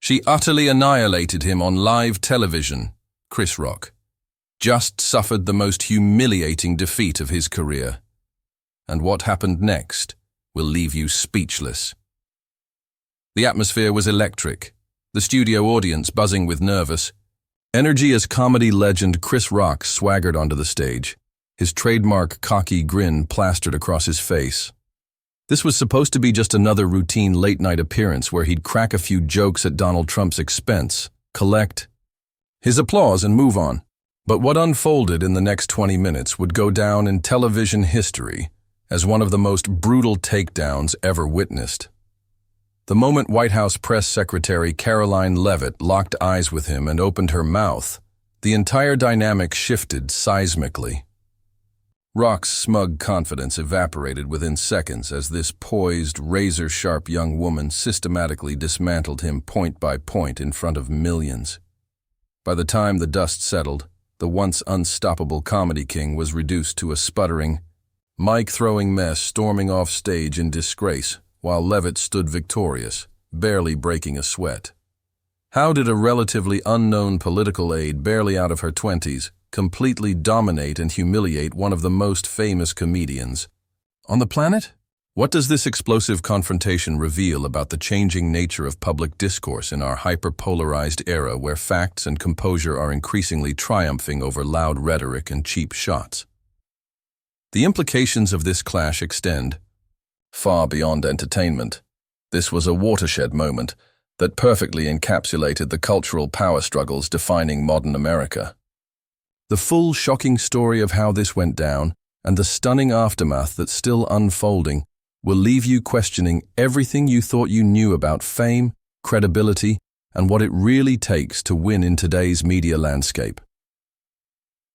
She utterly annihilated him on live television. Chris Rock just suffered the most humiliating defeat of his career. And what happened next will leave you speechless. The atmosphere was electric, the studio audience buzzing with nervous energy as comedy legend Chris Rock swaggered onto the stage, his trademark cocky grin plastered across his face. This was supposed to be just another routine late-night appearance where he'd crack a few jokes at Donald Trump's expense, collect his applause and move on. But what unfolded in the next 20 minutes would go down in television history as one of the most brutal takedowns ever witnessed. The moment White House Press Secretary Karoline Leavitt locked eyes with him and opened her mouth, the entire dynamic shifted seismically. Rock's smug confidence evaporated within seconds as this poised, razor-sharp young woman systematically dismantled him point by point in front of millions. By the time the dust settled, the once unstoppable comedy king was reduced to a sputtering, mic-throwing mess storming off stage in disgrace, while Levitt stood victorious, barely breaking a sweat. How did a relatively unknown political aide barely out of her 20s completely dominate and humiliate one of the most famous comedians on the planet? What does this explosive confrontation reveal about the changing nature of public discourse in our hyper-polarized era where facts and composure are increasingly triumphing over loud rhetoric and cheap shots? The implications of this clash extend far beyond entertainment. This was a watershed moment that perfectly encapsulated the cultural power struggles defining modern America. The full, shocking story of how this went down and the stunning aftermath that's still unfolding will leave you questioning everything you thought you knew about fame, credibility, and what it really takes to win in today's media landscape.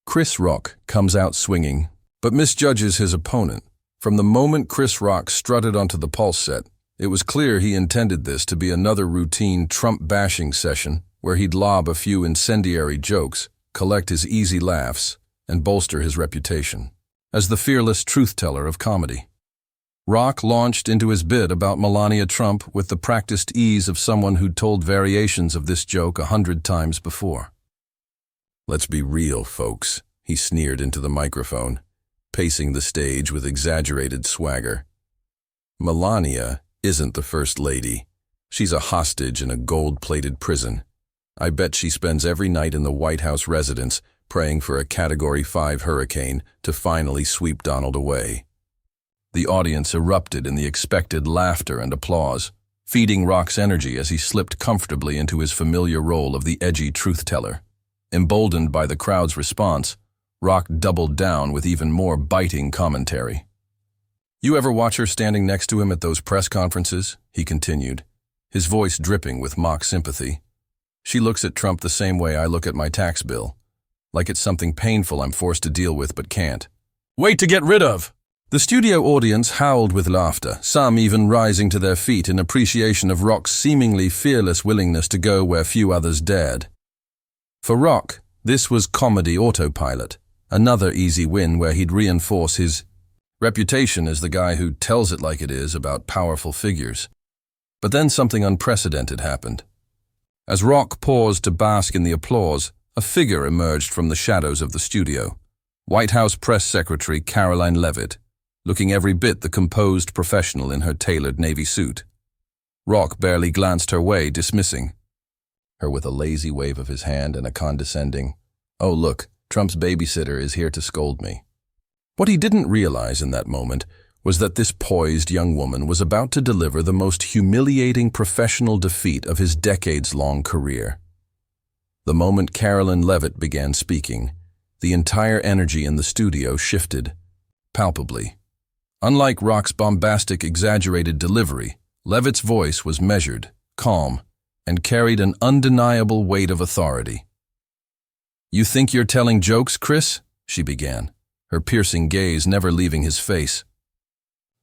Chris Rock comes out swinging, but misjudges his opponent. From the moment Chris Rock strutted onto the Pulse set, it was clear he intended this to be another routine Trump-bashing session where he'd lob a few incendiary jokes, collect his easy laughs, and bolster his reputation as the fearless truth-teller of comedy. Rock launched into his bit about Melania Trump with the practiced ease of someone who'd told variations of this joke 100 times before. "Let's be real, folks," he sneered into the microphone, pacing the stage with exaggerated swagger. "Melania isn't the First Lady. She's a hostage in a gold-plated prison. I bet she spends every night in the White House residence praying for a Category 5 hurricane to finally sweep Donald away." The audience erupted in the expected laughter and applause, feeding Rock's energy as he slipped comfortably into his familiar role of the edgy truth-teller. Emboldened by the crowd's response, Rock doubled down with even more biting commentary. "You ever watch her standing next to him at those press conferences?" he continued, his voice dripping with mock sympathy. "She looks at Trump the same way I look at my tax bill, like it's something painful I'm forced to deal with but can't wait to get rid of." The studio audience howled with laughter, some even rising to their feet in appreciation of Rock's seemingly fearless willingness to go where few others dared. For Rock, this was comedy autopilot, another easy win where he'd reinforce his reputation as the guy who tells it like it is about powerful figures. But then something unprecedented happened. As Rock paused to bask in the applause, a figure emerged from the shadows of the studio. White House Press Secretary Karoline Leavitt, looking every bit the composed professional in her tailored navy suit. Rock barely glanced her way, dismissing her with a lazy wave of his hand and a condescending, "Oh look, Trump's babysitter is here to scold me." What he didn't realize in that moment was that this poised young woman was about to deliver the most humiliating professional defeat of his decades-long career. The moment Karoline Leavitt began speaking, the entire energy in the studio shifted, palpably. Unlike Rock's bombastic, exaggerated delivery, Leavitt's voice was measured, calm, and carried an undeniable weight of authority. "You think you're telling jokes, Chris?" she began, her piercing gaze never leaving his face.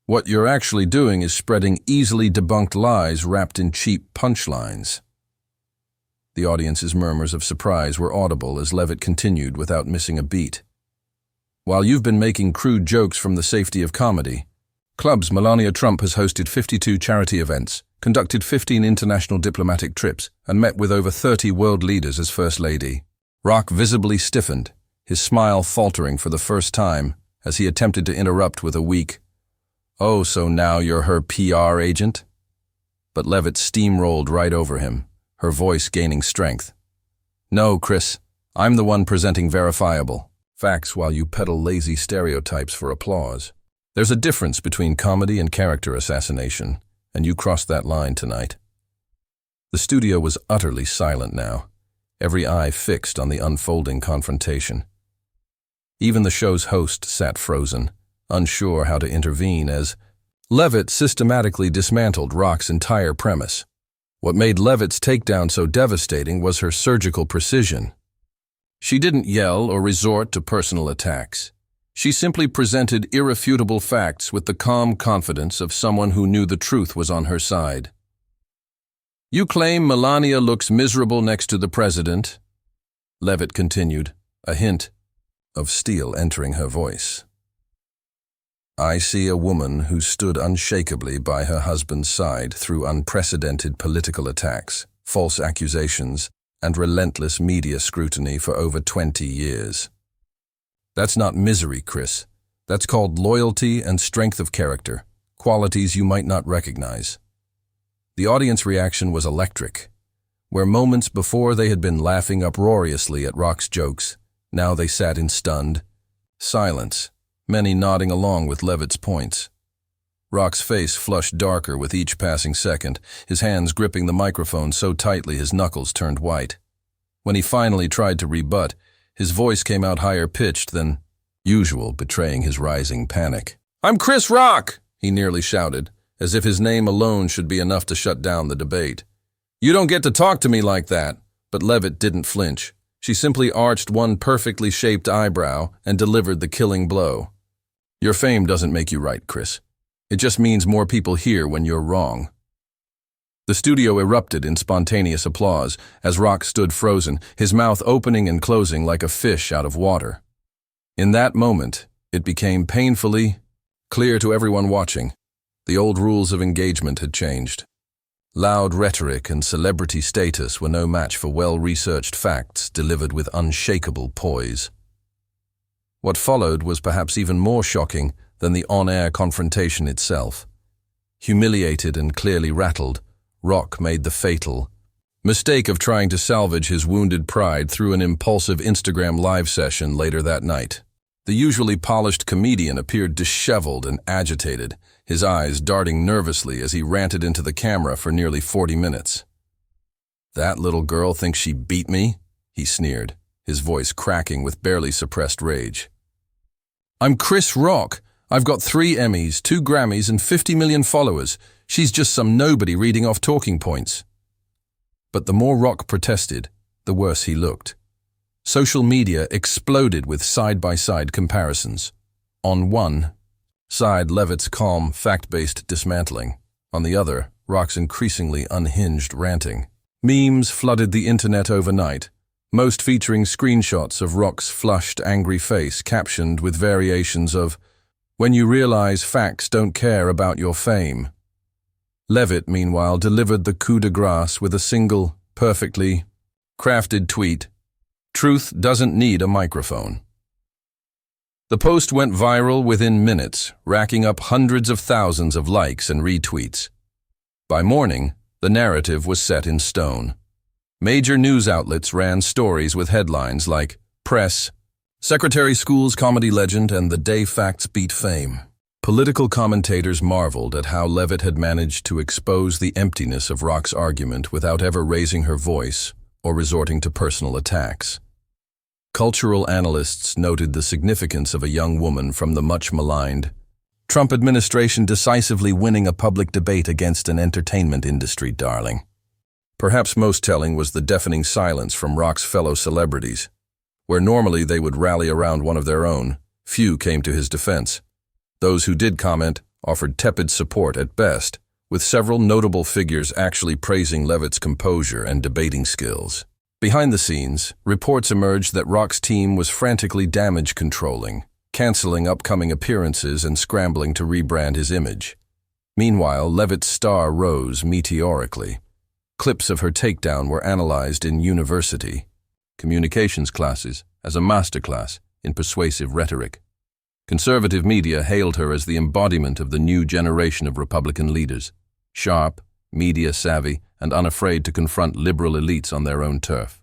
"What you're actually doing is spreading easily debunked lies wrapped in cheap punchlines." The audience's murmurs of surprise were audible as Levitt continued without missing a beat. "While you've been making crude jokes from the safety of comedy clubs, Melania Trump has hosted 52 charity events, conducted 15 international diplomatic trips, and met with over 30 world leaders as First Lady. Rock visibly stiffened, his smile faltering for the first time as he attempted to interrupt with a weak, "Oh, so now you're her PR agent?" But Leavitt steamrolled right over him, her voice gaining strength. "No, Chris, I'm the one presenting verifiable facts while you peddle lazy stereotypes for applause. There's a difference between comedy and character assassination, and you crossed that line tonight." The studio was utterly silent now, every eye fixed on the unfolding confrontation. Even the show's host sat frozen, unsure how to intervene as Leavitt systematically dismantled Rock's entire premise. What made Leavitt's takedown so devastating was her surgical precision. She didn't yell or resort to personal attacks. She simply presented irrefutable facts with the calm confidence of someone who knew the truth was on her side. "You claim Melania looks miserable next to the president," Levitt continued, a hint of steel entering her voice. "I see a woman who stood unshakably by her husband's side through unprecedented political attacks, false accusations, and relentless media scrutiny for over 20 years. That's not misery, Chris. That's called loyalty and strength of character, qualities you might not recognize." The audience reaction was electric. Where moments before they had been laughing uproariously at Rock's jokes, now they sat in stunned silence, many nodding along with Levitt's points. Rock's face flushed darker with each passing second, his hands gripping the microphone so tightly his knuckles turned white. When he finally tried to rebut, his voice came out higher-pitched than usual, betraying his rising panic. "I'm Chris Rock!" he nearly shouted, as if his name alone should be enough to shut down the debate. "You don't get to talk to me like that." But Levitt didn't flinch. She simply arched one perfectly shaped eyebrow and delivered the killing blow. "Your fame doesn't make you right, Chris. It just means more people hear when you're wrong." The studio erupted in spontaneous applause as Rock stood frozen, his mouth opening and closing like a fish out of water. In that moment, it became painfully clear to everyone watching. The old rules of engagement had changed. Loud rhetoric and celebrity status were no match for well-researched facts delivered with unshakable poise. What followed was perhaps even more shocking than the on-air confrontation itself. Humiliated and clearly rattled, Rock made the fatal mistake of trying to salvage his wounded pride through an impulsive Instagram live session later that night. The usually polished comedian appeared disheveled and agitated, his eyes darting nervously as he ranted into the camera for nearly 40 minutes. "That little girl thinks she beat me?" he sneered, his voice cracking with barely suppressed rage. "I'm Chris Rock. I've got 3 Emmys, 2 Grammys, and 50 million followers. She's just some nobody reading off talking points." But the more Rock protested, the worse he looked. Social media exploded with side-by-side comparisons. On one side, Levitt's calm, fact-based dismantling. On the other, Rock's increasingly unhinged ranting. Memes flooded the internet overnight, most featuring screenshots of Rock's flushed, angry face captioned with variations of, "When you realize facts don't care about your fame." Levitt, meanwhile, delivered the coup de grace with a single, perfectly crafted tweet: "Truth doesn't need a microphone." The post went viral within minutes, racking up hundreds of thousands of likes and retweets. By morning, the narrative was set in stone. Major news outlets ran stories with headlines like "Press, Secretary School's comedy legend and the day facts beat fame." Political commentators marveled at how Levitt had managed to expose the emptiness of Rock's argument without ever raising her voice or resorting to personal attacks. Cultural analysts noted the significance of a young woman from the much-maligned Trump administration decisively winning a public debate against an entertainment industry darling. Perhaps most telling was the deafening silence from Rock's fellow celebrities. Where normally they would rally around one of their own, few came to his defense. Those who did comment offered tepid support at best, with several notable figures actually praising Levitt's composure and debating skills. Behind the scenes, reports emerged that Rock's team was frantically damage controlling, canceling upcoming appearances and scrambling to rebrand his image. Meanwhile, Levitt's star rose meteorically. Clips of her takedown were analyzed in university communications classes as a masterclass in persuasive rhetoric. Conservative media hailed her as the embodiment of the new generation of Republican leaders, sharp, media-savvy, and unafraid to confront liberal elites on their own turf.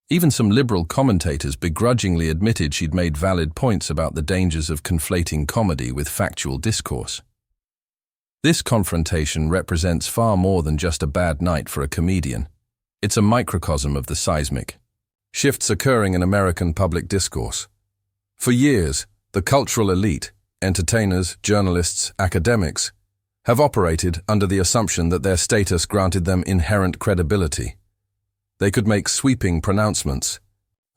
Even some liberal commentators begrudgingly admitted she'd made valid points about the dangers of conflating comedy with factual discourse. This confrontation represents far more than just a bad night for a comedian. It's a microcosm of the seismic shifts occurring in American public discourse. For years, the cultural elite, entertainers, journalists, academics, have operated under the assumption that their status granted them inherent credibility. They could make sweeping pronouncements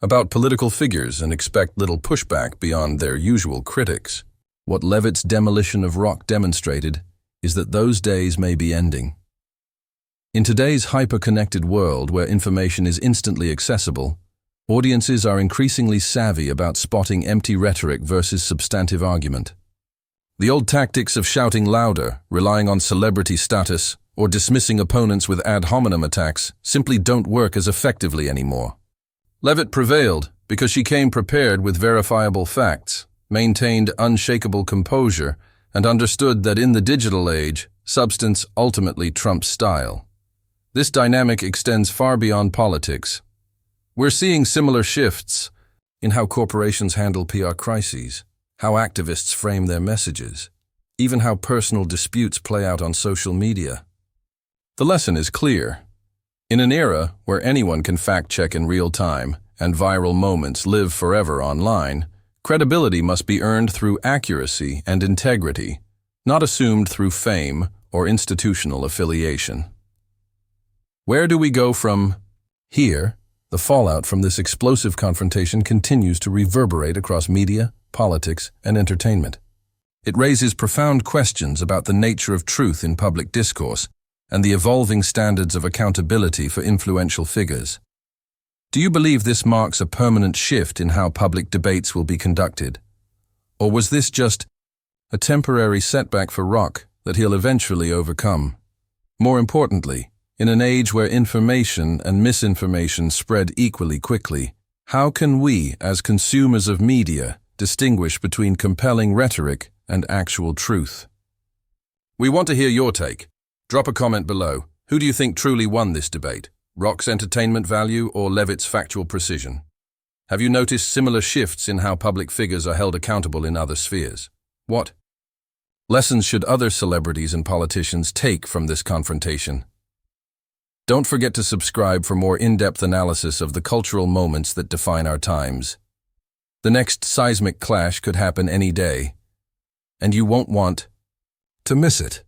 about political figures and expect little pushback beyond their usual critics. What Levitt's demolition of rock demonstrated is that those days may be ending. In today's hyper-connected world where information is instantly accessible, audiences are increasingly savvy about spotting empty rhetoric versus substantive argument. The old tactics of shouting louder, relying on celebrity status, or dismissing opponents with ad hominem attacks simply don't work as effectively anymore. Leavitt prevailed because she came prepared with verifiable facts, maintained unshakable composure, and understood that in the digital age, substance ultimately trumps style. This dynamic extends far beyond politics. We're seeing similar shifts in how corporations handle PR crises, how activists frame their messages, even how personal disputes play out on social media. The lesson is clear. In an era where anyone can fact-check in real time and viral moments live forever online, credibility must be earned through accuracy and integrity, not assumed through fame or institutional affiliation. Where do we go from here? The fallout from this explosive confrontation continues to reverberate across media, politics, and entertainment. It raises profound questions about the nature of truth in public discourse and the evolving standards of accountability for influential figures. Do you believe this marks a permanent shift in how public debates will be conducted? Or was this just a temporary setback for Rock that he'll eventually overcome? More importantly, in an age where information and misinformation spread equally quickly, how can we, as consumers of media, distinguish between compelling rhetoric and actual truth? We want to hear your take. Drop a comment below. Who do you think truly won this debate? Rock's entertainment value or Levitt's factual precision? Have you noticed similar shifts in how public figures are held accountable in other spheres? What lessons should other celebrities and politicians take from this confrontation? Don't forget to subscribe for more in-depth analysis of the cultural moments that define our times. The next seismic clash could happen any day, and you won't want to miss it.